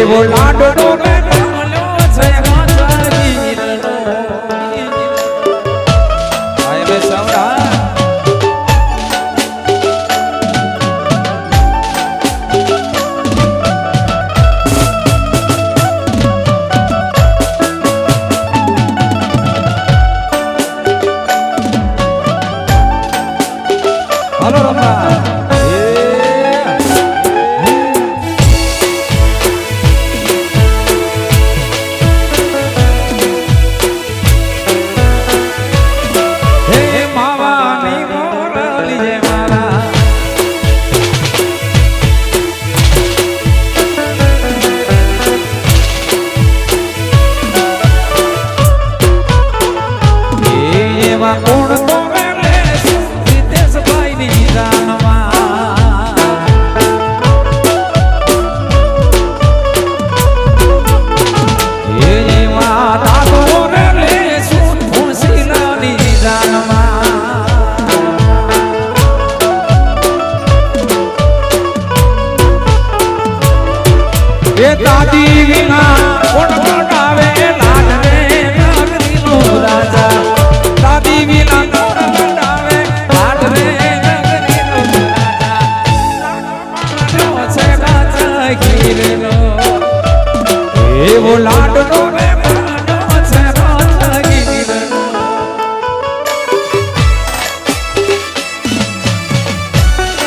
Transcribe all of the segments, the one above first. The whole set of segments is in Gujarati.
એવો લાડો ને કમલ્યો છે ગાંજાગીરનો આય મે સવડા હાલો રમા દાદી વિના કોણ બનાવે લાડ રે નગરીનો રાજા દાદી વિના કોણ બનાવે લાડ રે નગરીનો રાજા છે રાજા ગીરનો એવો લાડનો રે માનો છે રાજા ગીરનો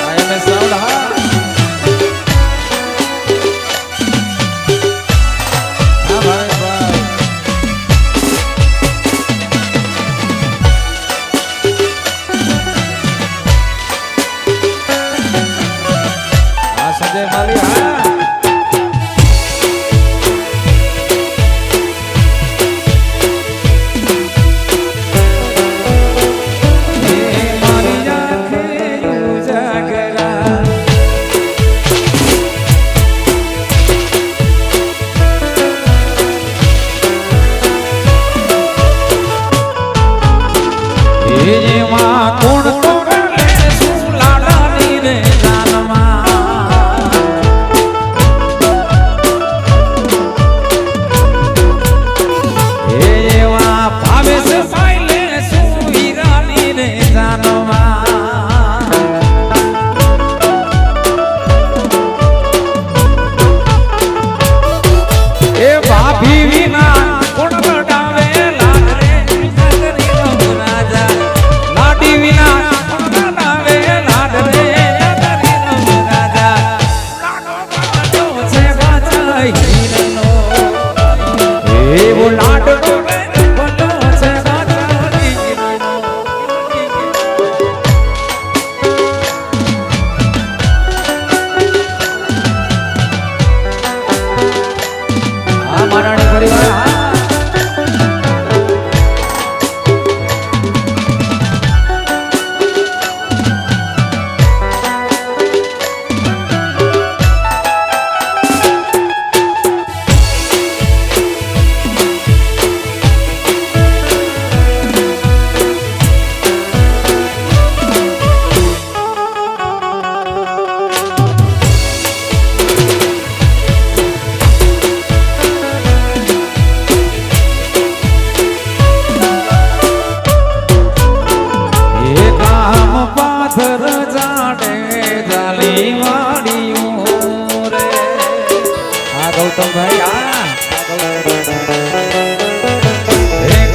આય મે સવડા સંજય માલી કોણ તો શું લાડાની રે એવો લાડો મારાણી પરિવાર ગૌતમ ભાઈ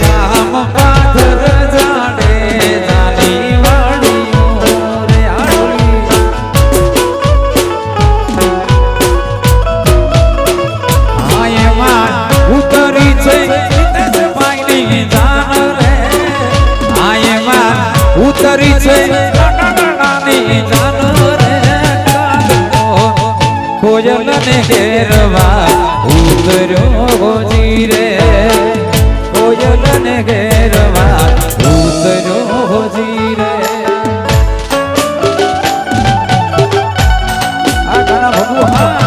કામ પાથર જાડે જાલી વાડીઓ રે આયમાં ઉતરી છે ભાઈની જાન રે આયમાં ઉતરી છે નાની જાન રે કોયલ ને ઘેરવા ઉતર્યો જીરે કોયલ ને ઘેરવા ઉતર્યો જીરે આ ગાના ભગુ હા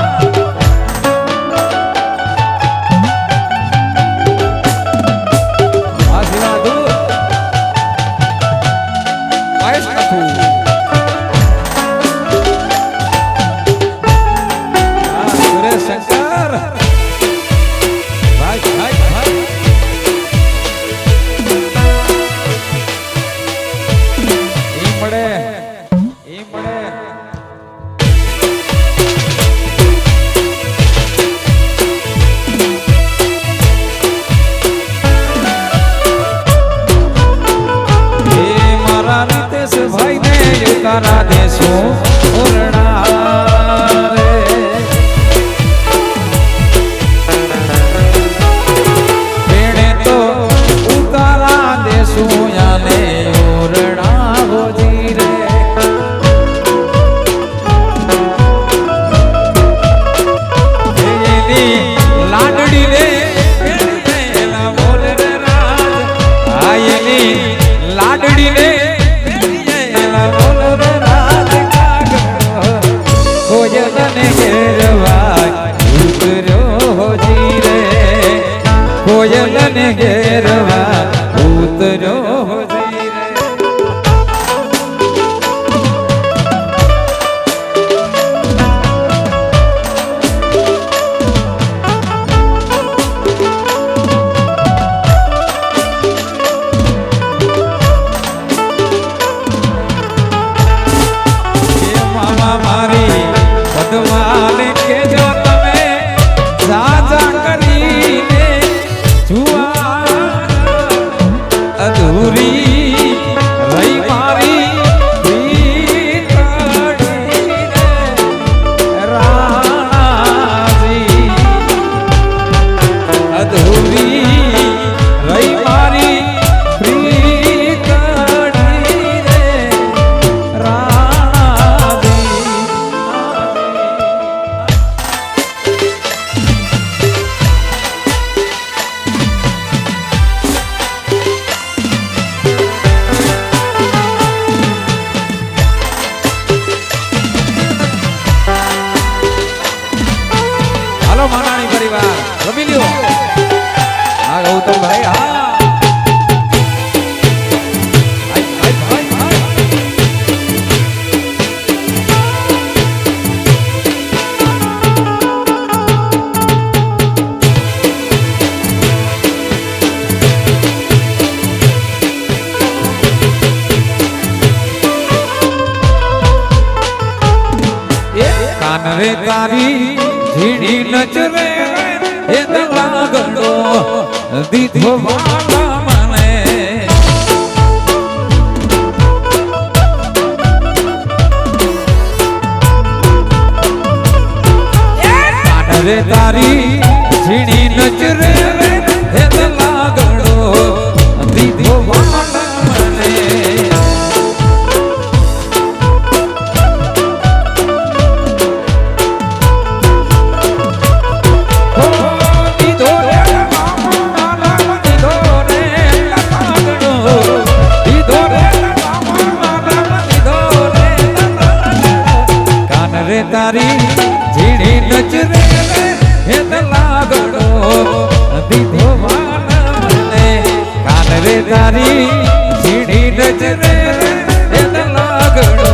શંકર મળે એ મળે. મારા રીતેશ ભાઈ ને યુકારા દેશું ઓરડા રે. બેણે તો ઉતારા દેશું યાને ઓરડા હોજી રે. લાડડી રે બોલ રે રાજ આયલી લાડડી રે બોલ રે રાજ કોયલને ઘેરવા ઉતર્યો હોજી રે. કોયલને ઘેરવા ઉતર્યો હોજી રે. ભગવાન કેજો તમે સાજા કરીને જુવાર અધૂરી રહી મારી રાણાજી. અધૂરી રહી મારી માનાણી પરિવાર રમી લ્યો. હા ગૌતમ ભાઈ હા કાન રે તારી ઝીણી નજરે એ લાગડો દીધો વાલા મને. કાન રે તારી ઝીણી નજરે એ લાગડો દીધો વાલા મને. તારી ઝીણી નજરે હે લાગડો દીધો વાલા મને. કાન રે તારી ઝીણી નજરે હે લાગડો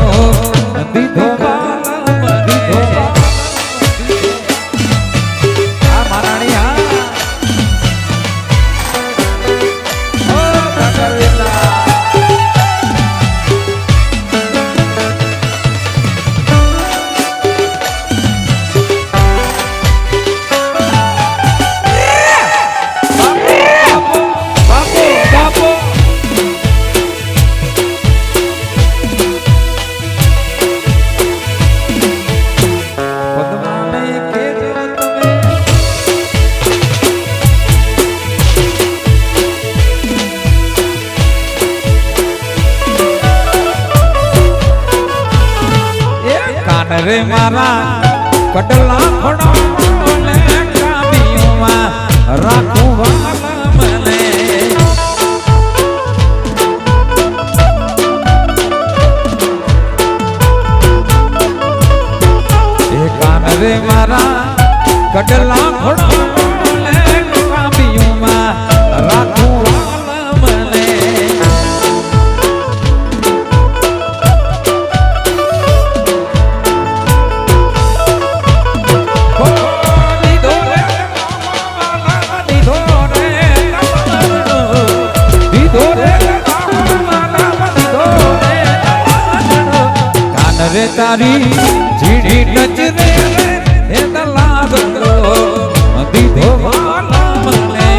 દીધો વાલા મને. આ મારાણી હા ઓ કાકરવેલા રે મારા કડલા ખોડા લે કાબીઓમાં રાખું વાલા મને. એ કાન રે મારા કડલા ખોડા લે કાબીઓમાં રાખું વાલા મને. રે તારી ઝીણી નજરે એ લાગતો દીધો વાલા મને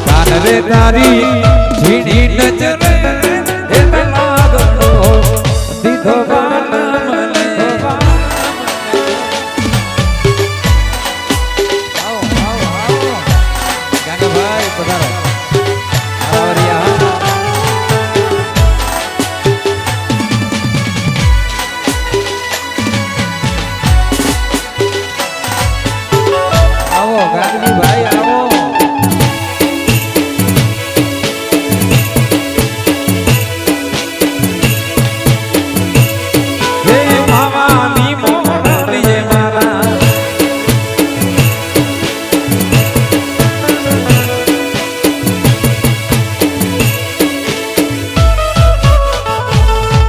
કાન રે તારી ઝીણી નજરે એ લાગતો દીધો